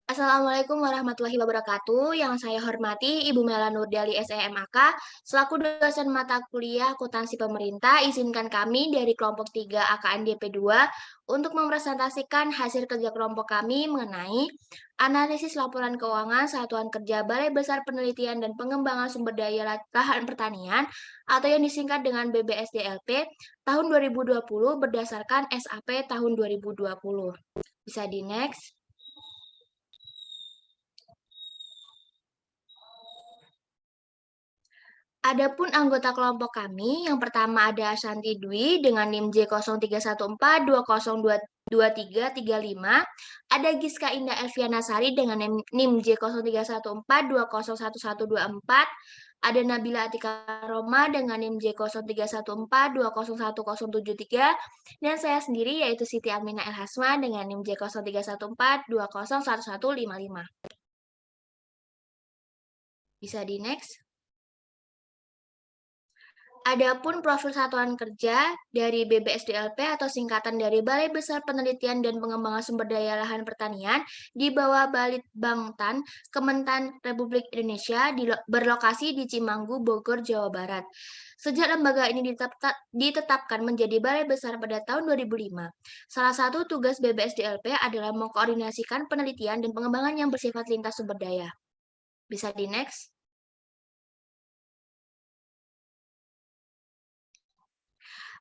Assalamualaikum warahmatullahi wabarakatuh. Yang saya hormati Ibu Mela Nurdali SEMAK, selaku dosen mata kuliah akuntansi pemerintah, izinkan kami dari kelompok 3 AKNDP 2 untuk mempresentasikan hasil kerja kelompok kami mengenai analisis laporan keuangan Satuan Kerja Balai Besar Penelitian dan Pengembangan Sumber Daya Lahan Pertanian atau yang disingkat dengan BBSDLP tahun 2020 berdasarkan SAP tahun 2020. Bisa di next. Adapun anggota kelompok kami, yang pertama ada Ashanti Dwi dengan NIM J0314202335, ada Giska Indah Elviana Sari dengan NIM J0314201124, ada Nabila Atika Roma dengan NIM J0314201073, dan saya sendiri yaitu Siti Aminah Elhasma dengan NIM J0314201155. Bisa di next. Adapun profil satuan kerja dari BBSDLP atau singkatan dari Balai Besar Penelitian dan Pengembangan Sumber Daya Lahan Pertanian di bawah Balitbangtan, Kementan Republik Indonesia berlokasi di Cimanggu, Bogor, Jawa Barat. Sejak lembaga ini ditetapkan menjadi Balai Besar pada tahun 2005. Salah satu tugas BBSDLP adalah mengkoordinasikan penelitian dan pengembangan yang bersifat lintas sumber daya. Bisa di next.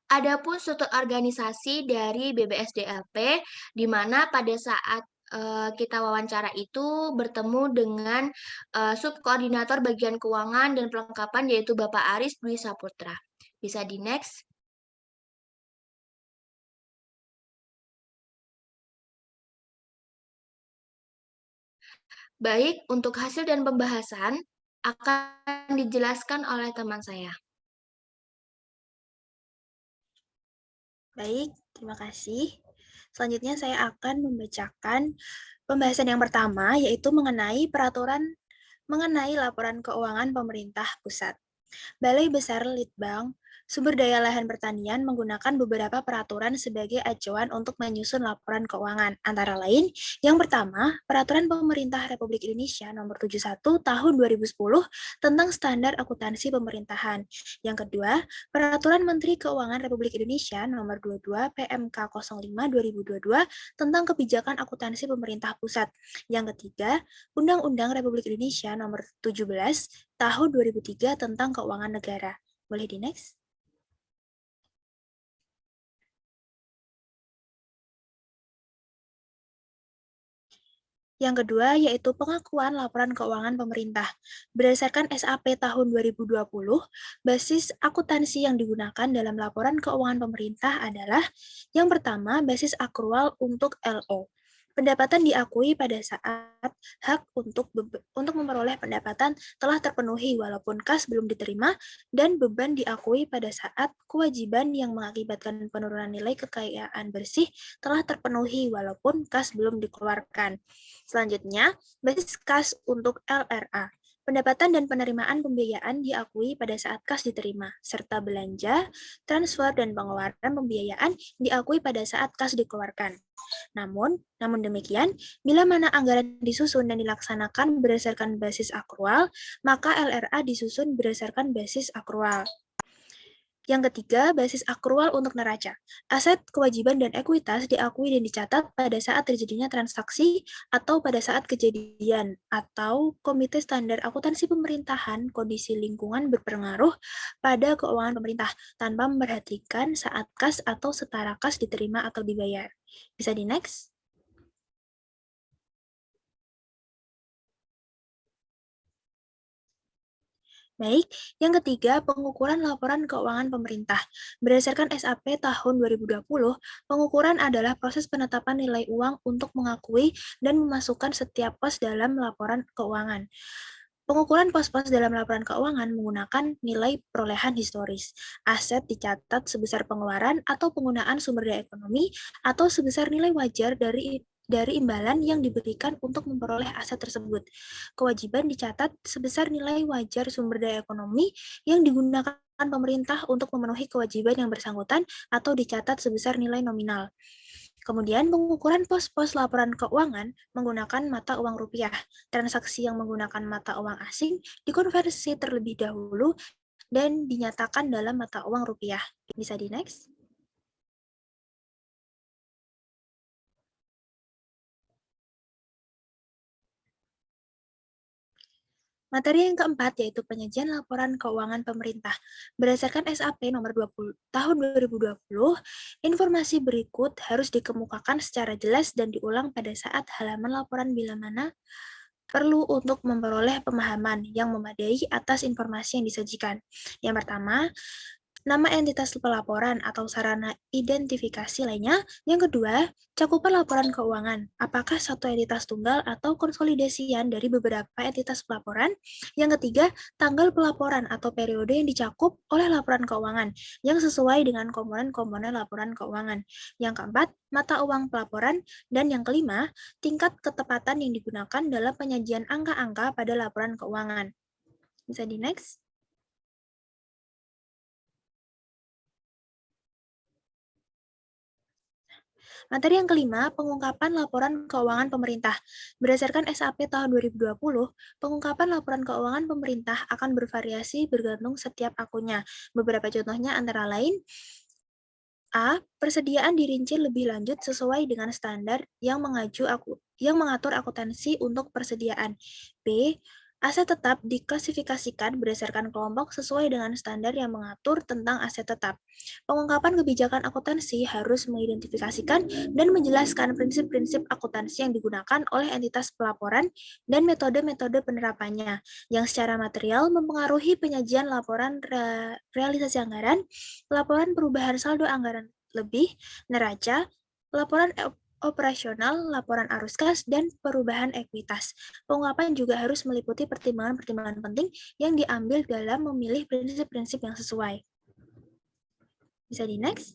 Adapun struktur organisasi dari BBSDLP, di mana pada saat kita wawancara itu bertemu dengan subkoordinator bagian keuangan dan perlengkapan yaitu Bapak Aris Dwi Saputra. Bisa di next. Baik, untuk hasil dan pembahasan akan dijelaskan oleh teman saya. Baik, terima kasih. Selanjutnya saya akan membacakan pembahasan yang pertama, yaitu mengenai peraturan mengenai laporan keuangan pemerintah pusat. Balai Besar Litbang Sumber Daya Lahan Pertanian menggunakan beberapa peraturan sebagai acuan untuk menyusun laporan keuangan. Antara lain, yang pertama, Peraturan Pemerintah Republik Indonesia Nomor 71 Tahun 2010 tentang Standar Akuntansi Pemerintahan. Yang kedua, Peraturan Menteri Keuangan Republik Indonesia Nomor 22 PMK 05 2022 tentang Kebijakan Akuntansi Pemerintah Pusat. Yang ketiga, Undang-Undang Republik Indonesia Nomor 17 Tahun 2003 tentang Keuangan Negara. Boleh di next? Yang kedua yaitu pengakuan laporan keuangan pemerintah. Berdasarkan SAP tahun 2020, basis akuntansi yang digunakan dalam laporan keuangan pemerintah adalah yang pertama, basis akrual untuk LO. Pendapatan diakui pada saat hak untuk memperoleh pendapatan telah terpenuhi walaupun kas belum diterima, dan beban diakui pada saat kewajiban yang mengakibatkan penurunan nilai kekayaan bersih telah terpenuhi walaupun kas belum dikeluarkan. Selanjutnya, basis kas untuk LRA. Pendapatan dan penerimaan pembiayaan diakui pada saat kas diterima, serta belanja, transfer, dan pengeluaran pembiayaan diakui pada saat kas dikeluarkan. Namun demikian, bila mana anggaran disusun dan dilaksanakan berdasarkan basis akrual, maka LRA disusun berdasarkan basis akrual. Yang ketiga, basis akrual untuk neraca. Aset, kewajiban, dan ekuitas diakui dan dicatat pada saat terjadinya transaksi atau pada saat kejadian atau Komite Standar Akuntansi Pemerintahan kondisi lingkungan berpengaruh pada keuangan pemerintah tanpa memperhatikan saat kas atau setara kas diterima atau dibayar. Bisa di next? Baik, yang ketiga, pengukuran laporan keuangan pemerintah. Berdasarkan SAP tahun 2020, pengukuran adalah proses penetapan nilai uang untuk mengakui dan memasukkan setiap pos dalam laporan keuangan. Pengukuran pos-pos dalam laporan keuangan menggunakan nilai perolehan historis. Aset dicatat sebesar pengeluaran atau penggunaan sumber daya ekonomi atau sebesar nilai wajar dari imbalan yang diberikan untuk memperoleh aset tersebut. Kewajiban dicatat sebesar nilai wajar sumber daya ekonomi yang digunakan pemerintah untuk memenuhi kewajiban yang bersangkutan atau dicatat sebesar nilai nominal. Kemudian pengukuran pos-pos laporan keuangan menggunakan mata uang rupiah. Transaksi yang menggunakan mata uang asing dikonversi terlebih dahulu dan dinyatakan dalam mata uang rupiah. Bisa di next? Materi yang keempat yaitu penyajian laporan keuangan pemerintah. Berdasarkan SAP nomor 20 tahun 2020, informasi berikut harus dikemukakan secara jelas dan diulang pada saat halaman laporan bila mana perlu untuk memperoleh pemahaman yang memadai atas informasi yang disajikan. Yang pertama, nama entitas pelaporan atau sarana identifikasi lainnya. Yang kedua, cakupan laporan keuangan. Apakah satu entitas tunggal atau konsolidasian dari beberapa entitas pelaporan? Yang ketiga, tanggal pelaporan atau periode yang dicakup oleh laporan keuangan yang sesuai dengan komponen-komponen laporan keuangan. Yang keempat, mata uang pelaporan. Dan yang kelima, tingkat ketepatan yang digunakan dalam penyajian angka-angka pada laporan keuangan. Bisa di next? Materi yang kelima, pengungkapan laporan keuangan pemerintah. Berdasarkan SAP tahun 2020, pengungkapan laporan keuangan pemerintah akan bervariasi bergantung setiap akunnya. Beberapa contohnya antara lain, A. Persediaan dirinci lebih lanjut sesuai dengan standar yang mengatur akuntansi untuk persediaan. B. Aset tetap diklasifikasikan berdasarkan kelompok sesuai dengan standar yang mengatur tentang aset tetap. Pengungkapan kebijakan akuntansi harus mengidentifikasikan dan menjelaskan prinsip-prinsip akuntansi yang digunakan oleh entitas pelaporan dan metode-metode penerapannya, yang secara material mempengaruhi penyajian laporan realisasi anggaran, laporan perubahan saldo anggaran lebih, neraca, laporan operasional, laporan arus kas, dan perubahan ekuitas. Pengungkapan juga harus meliputi pertimbangan-pertimbangan penting yang diambil dalam memilih prinsip-prinsip yang sesuai. Bisa di next?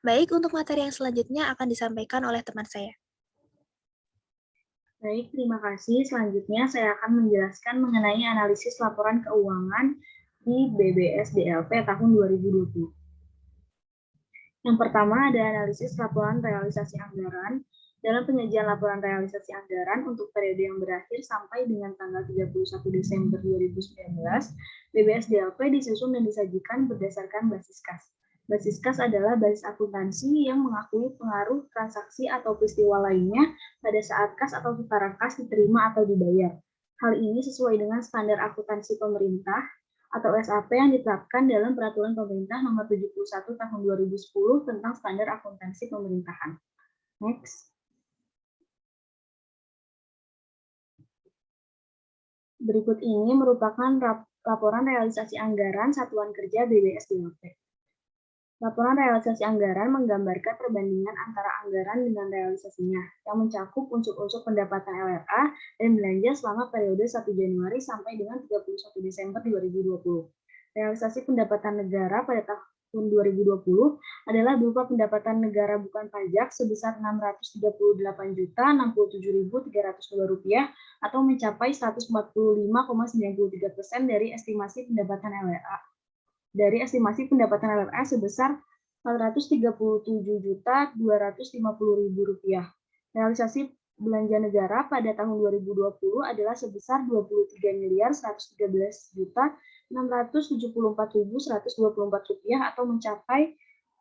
Baik, untuk materi yang selanjutnya akan disampaikan oleh teman saya. Baik, terima kasih. Selanjutnya saya akan menjelaskan mengenai analisis laporan keuangan di BBSDLP tahun 2020. Yang pertama ada analisis laporan realisasi anggaran. Dalam penyajian laporan realisasi anggaran untuk periode yang berakhir sampai dengan tanggal 31 Desember 2019, BBSDLP disusun dan disajikan berdasarkan basis kas. Basis kas adalah basis akuntansi yang mengakui pengaruh transaksi atau peristiwa lainnya pada saat kas atau putaran kas diterima atau dibayar. Hal ini sesuai dengan standar akuntansi pemerintah atau SAP yang ditetapkan dalam Peraturan Pemerintah Nomor 71 Tahun 2010 tentang Standar Akuntansi Pemerintahan. Next. Berikut ini merupakan laporan realisasi anggaran Satuan Kerja BBSDLP. Laporan realisasi anggaran menggambarkan perbandingan antara anggaran dengan realisasinya, yang mencakup unsur-unsur pendapatan LRA dan belanja selama periode 1 Januari sampai dengan 31 Desember 2020. Realisasi pendapatan negara pada tahun 2020 adalah berupa pendapatan negara bukan pajak sebesar Rp638.067.302 atau mencapai 145,93% dari estimasi pendapatan LRA. Dari estimasi pendapatan LRA sebesar Rp437.250.000. Realisasi belanja negara pada tahun 2020 adalah sebesar Rp23.113.674.124 atau mencapai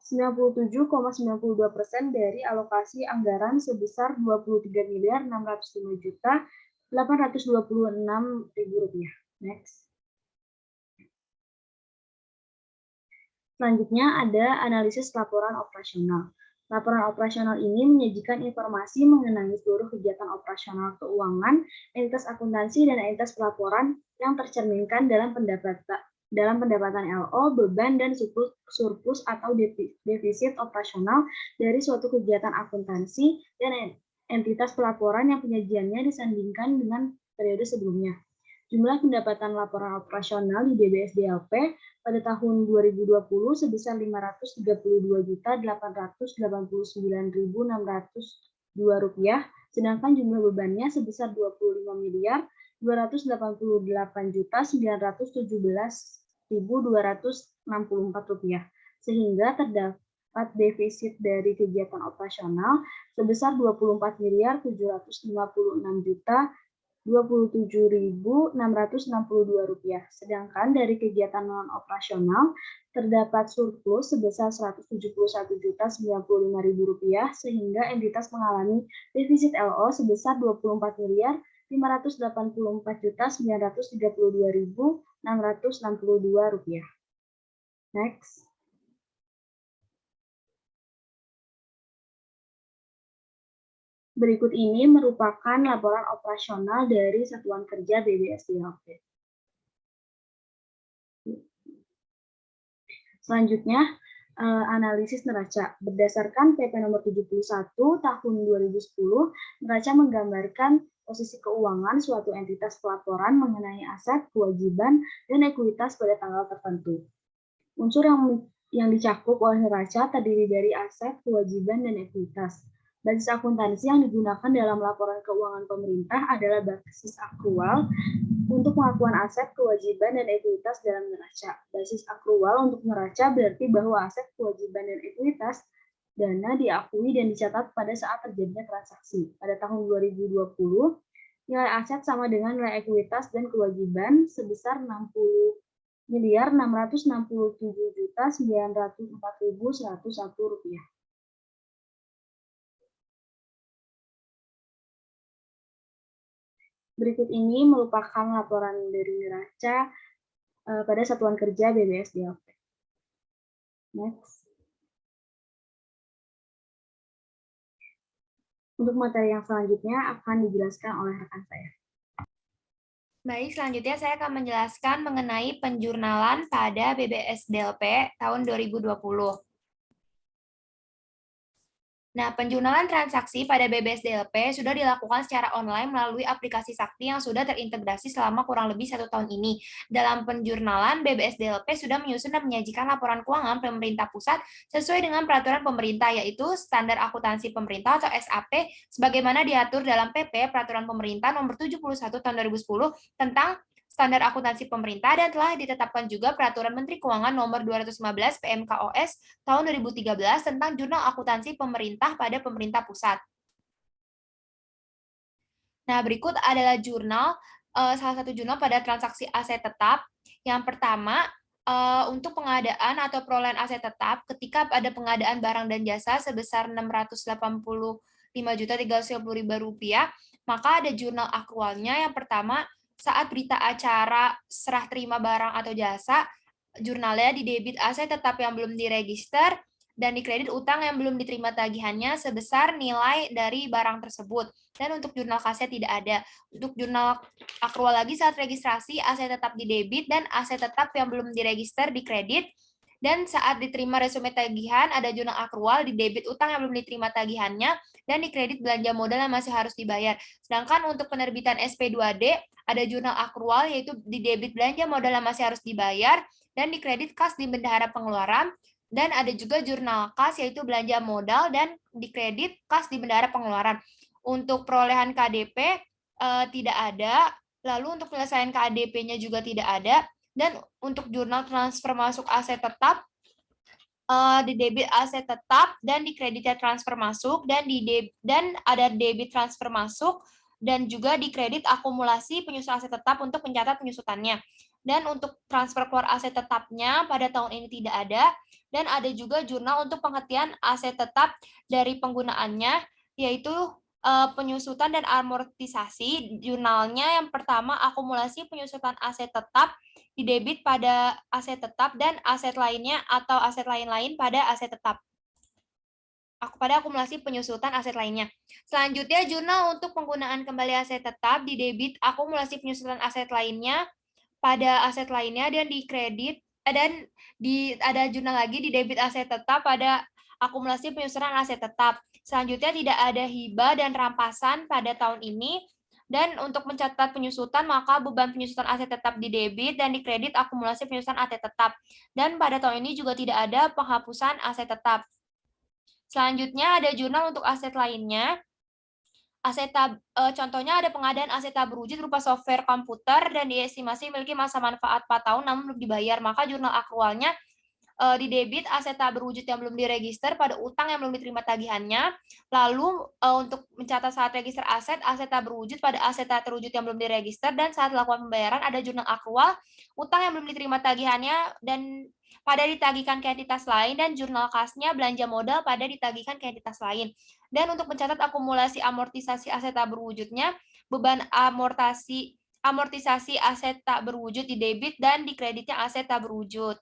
97,92% dari alokasi anggaran sebesar Rp23.605.826.000. Next. Selanjutnya ada analisis laporan operasional. Laporan operasional ini menyajikan informasi mengenai seluruh kegiatan operasional keuangan, entitas akuntansi, dan entitas pelaporan yang tercerminkan dalam pendapatan LO, beban, dan surplus atau defisit operasional dari suatu kegiatan akuntansi dan entitas pelaporan yang penyajiannya disandingkan dengan periode sebelumnya. Jumlah pendapatan laporan operasional di BBSDLP pada tahun 2020 sebesar Rp532.889.602, sedangkan jumlah bebannya sebesar Rp25.288.917.264. sehingga terdapat defisit dari kegiatan operasional sebesar Rp24.056.027.662. Sedangkan dari kegiatan non-operasional terdapat surplus sebesar Rp171.095.000 sehingga entitas mengalami defisit LO sebesar Rp24.584.932.662. Next. Berikut ini merupakan laporan operasional dari Satuan Kerja BBSDLP. Selanjutnya, analisis neraca. Berdasarkan PP nomor 71 tahun 2010, neraca menggambarkan posisi keuangan suatu entitas pelaporan mengenai aset, kewajiban, dan ekuitas pada tanggal tertentu. Unsur yang dicakup oleh neraca terdiri dari aset, kewajiban, dan ekuitas. Basis akuntansi yang digunakan dalam laporan keuangan pemerintah adalah basis akrual untuk pengakuan aset, kewajiban, dan ekuitas dalam neraca. Basis akrual untuk neraca berarti bahwa aset, kewajiban, dan ekuitas dana diakui dan dicatat pada saat terjadinya transaksi. Pada tahun 2020, nilai aset sama dengan nilai ekuitas dan kewajiban sebesar Rp60.667.904.101. Berikut ini merupakan laporan dari neraca pada Satuan Kerja BBSDLP. Next. Untuk materi yang selanjutnya akan dijelaskan oleh rekan saya. Baik, selanjutnya saya akan menjelaskan mengenai penjurnalan pada BBSDLP tahun 2020. Nah, penjurnalan transaksi pada BBSDLP sudah dilakukan secara online melalui aplikasi Sakti yang sudah terintegrasi selama kurang lebih 1 tahun ini. Dalam penjurnalan, BBSDLP sudah menyusun dan menyajikan laporan keuangan pemerintah pusat sesuai dengan peraturan pemerintah, yaitu Standar Akuntansi Pemerintah atau SAP, sebagaimana diatur dalam PP Peraturan Pemerintah Nomor 71 Tahun 2010 tentang Standar Akuntansi Pemerintah, dan telah ditetapkan juga Peraturan Menteri Keuangan Nomor 215 PMKOS tahun 2013 tentang Jurnal Akuntansi Pemerintah pada pemerintah pusat. Nah, berikut adalah salah satu jurnal pada transaksi aset tetap. Yang pertama, untuk pengadaan atau perolehan aset tetap ketika ada pengadaan barang dan jasa sebesar Rp685.350.000, maka ada jurnal akrualnya. Yang pertama, saat berita acara serah terima barang atau jasa, jurnalnya didebit aset tetap yang belum diregister dan dikredit utang yang belum diterima tagihannya sebesar nilai dari barang tersebut. Dan untuk jurnal kasnya tidak ada. Untuk jurnal akrual lagi, saat registrasi aset tetap didebit dan aset tetap yang belum diregister dikredit. Dan saat diterima resume tagihan, ada jurnal akrual, didebit utang yang belum diterima tagihannya, dan dikredit belanja modal yang masih harus dibayar. Sedangkan untuk penerbitan SP2D, ada jurnal akrual, yaitu didebit belanja modal yang masih harus dibayar, dan dikredit kas di bendahara pengeluaran. Dan ada juga jurnal kas, yaitu belanja modal, dan dikredit kas di bendahara pengeluaran. Untuk perolehan KDP tidak ada, lalu untuk penyelesaian KDP-nya juga tidak ada. Dan untuk jurnal transfer masuk aset tetap, didebit aset tetap dan dikreditnya transfer masuk, dan ada debit transfer masuk, dan juga dikredit akumulasi penyusutan aset tetap untuk mencatat penyusutannya. Dan untuk transfer keluar aset tetapnya pada tahun ini tidak ada. Dan ada juga jurnal untuk penghentian aset tetap dari penggunaannya, yaitu penyusutan dan amortisasi. Jurnalnya yang pertama, akumulasi penyusutan aset tetap didebit pada aset tetap dan aset lainnya atau aset lain-lain pada aset tetap. Pada akumulasi penyusutan aset lainnya. Selanjutnya, jurnal untuk penggunaan kembali aset tetap didebit akumulasi penyusutan aset lainnya pada aset lainnya dan dikredit, dan ada jurnal lagi didebit aset tetap pada akumulasi penyusutan aset tetap. Selanjutnya, tidak ada hibah dan rampasan pada tahun ini. Dan untuk mencatat penyusutan, maka beban penyusutan aset tetap didebit dan dikredit akumulasi penyusutan aset tetap. Dan pada tahun ini juga tidak ada penghapusan aset tetap. Selanjutnya ada jurnal untuk aset lainnya. Contohnya ada pengadaan aset tak berwujud berupa software komputer dan diestimasi memiliki masa manfaat 4 tahun namun belum dibayar. Maka jurnal akrualnya didebit aset tak berwujud yang belum diregister pada utang yang belum diterima tagihannya. Lalu untuk mencatat saat register aset tak berwujud pada aset tak terwujud yang belum diregister, dan saat lakukan pembayaran ada jurnal akrual utang yang belum diterima tagihannya dan pada ditagihkan ke entitas lain, dan jurnal kasnya belanja modal pada ditagihkan ke entitas lain. Dan untuk mencatat akumulasi amortisasi aset tak berwujudnya, beban amortisasi aset tak berwujud di debit dan di kreditnya aset tak berwujud.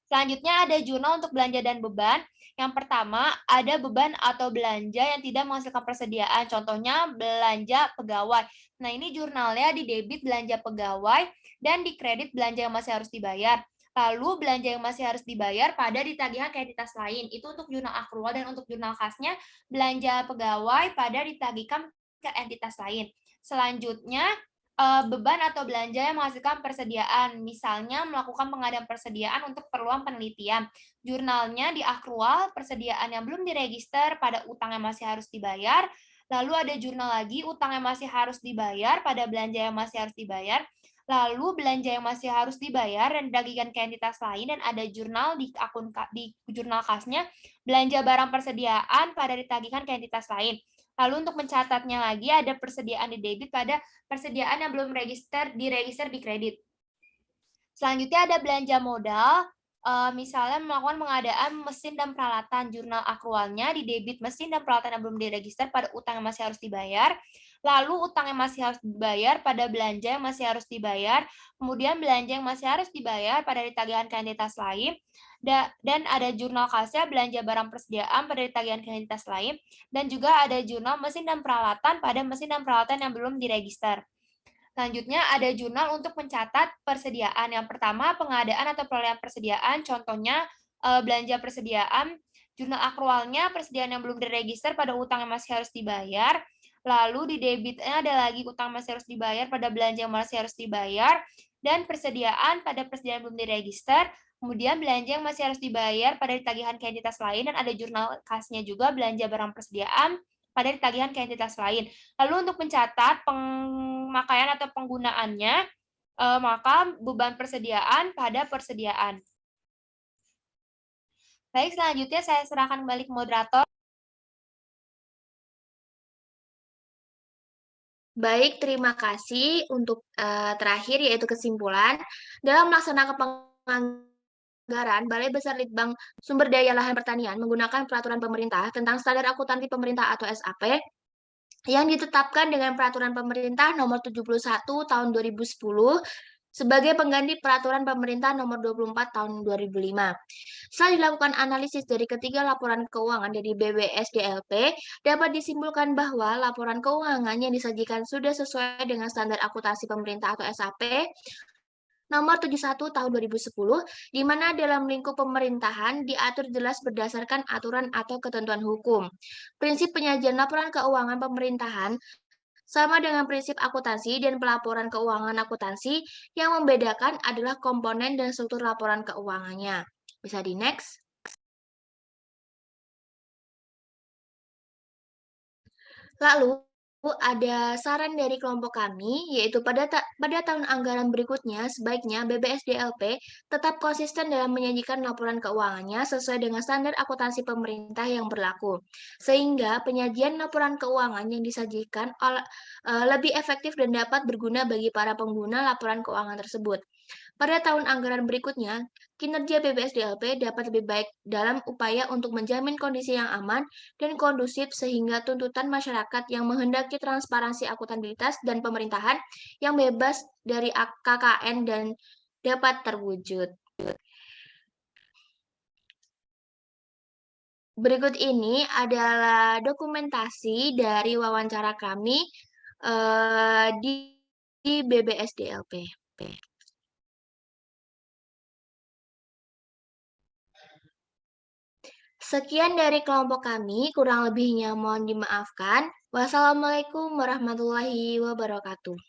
Selanjutnya ada jurnal untuk belanja dan beban. Yang pertama, ada beban atau belanja yang tidak menghasilkan persediaan. Contohnya belanja pegawai. Nah, ini jurnalnya di debit belanja pegawai dan di kredit belanja yang masih harus dibayar. Lalu belanja yang masih harus dibayar pada ditagihan ke entitas lain. Itu untuk jurnal akrual, dan untuk jurnal kasnya belanja pegawai pada ditagihkan ke entitas lain. Selanjutnya, beban atau belanja yang menghasilkan persediaan, misalnya melakukan pengadaan persediaan untuk keperluan penelitian. Jurnalnya di akrual, persediaan yang belum diregister pada utang yang masih harus dibayar. Lalu ada jurnal lagi, utang yang masih harus dibayar pada belanja yang masih harus dibayar. Lalu belanja yang masih harus dibayar dan ditagihkan ke entitas lain, dan ada jurnal di jurnal kasnya, belanja barang persediaan pada ditagihkan ke entitas lain. Lalu untuk mencatatnya lagi ada persediaan di debit pada persediaan yang belum diregister di kredit. Selanjutnya ada belanja modal, misalnya melakukan pengadaan mesin dan peralatan. Jurnal akrualnya di debit mesin dan peralatan yang belum diregister pada utang yang masih harus dibayar. Lalu utang yang masih harus dibayar pada belanja yang masih harus dibayar. Kemudian belanja yang masih harus dibayar pada ditagihan ke entitas lain. Dan ada jurnal kasnya belanja barang persediaan pada ditagihan ke entitas lain. Dan juga ada jurnal mesin dan peralatan pada mesin dan peralatan yang belum diregister. Selanjutnya ada jurnal untuk mencatat persediaan. Yang pertama, pengadaan atau perolehan persediaan, contohnya belanja persediaan. Jurnal akrualnya persediaan yang belum diregister pada utang yang masih harus dibayar. Lalu di debitnya ada lagi utang masih harus dibayar pada belanja yang masih harus dibayar. Dan persediaan pada persediaan belum diregister. Kemudian belanja yang masih harus dibayar pada ditagihan ke entitas lain, dan ada jurnal kasnya juga belanja barang persediaan pada ditagihan ke entitas lain. Lalu untuk mencatat pemakaian atau penggunaannya, maka beban persediaan pada persediaan. Baik, selanjutnya saya serahkan kembali ke moderator. Baik, terima kasih untuk terakhir yaitu kesimpulan. Dalam melaksanakan penganggaran, Balai Besar Litbang Sumber Daya Lahan Pertanian menggunakan peraturan pemerintah tentang standar akuntansi pemerintah atau SAP yang ditetapkan dengan peraturan pemerintah nomor 71 tahun 2010 sebagai pengganti peraturan pemerintah nomor 24 tahun 2005. Setelah dilakukan analisis dari ketiga laporan keuangan dari BBSDLP, dapat disimpulkan bahwa laporan keuangan yang disajikan sudah sesuai dengan standar akuntansi pemerintah atau SAP nomor 71 tahun 2010, di mana dalam lingkup pemerintahan diatur jelas berdasarkan aturan atau ketentuan hukum. Prinsip penyajian laporan keuangan pemerintahan sama dengan prinsip akuntansi dan pelaporan keuangan akuntansi, yang membedakan adalah komponen dan struktur laporan keuangannya. Bisa di next. Lalu, ada saran dari kelompok kami, yaitu pada tahun anggaran berikutnya, sebaiknya BBSDLP tetap konsisten dalam menyajikan laporan keuangannya sesuai dengan standar akuntansi pemerintah yang berlaku, sehingga penyajian laporan keuangan yang disajikan lebih efektif dan dapat berguna bagi para pengguna laporan keuangan tersebut. Pada tahun anggaran berikutnya, kinerja BBSDLP dapat lebih baik dalam upaya untuk menjamin kondisi yang aman dan kondusif sehingga tuntutan masyarakat yang menghendaki transparansi akuntabilitas dan pemerintahan yang bebas dari KKN dan dapat terwujud. Berikut ini adalah dokumentasi dari wawancara kami di BBSDLP. Sekian dari kelompok kami, kurang lebihnya mohon dimaafkan. Wassalamualaikum warahmatullahi wabarakatuh.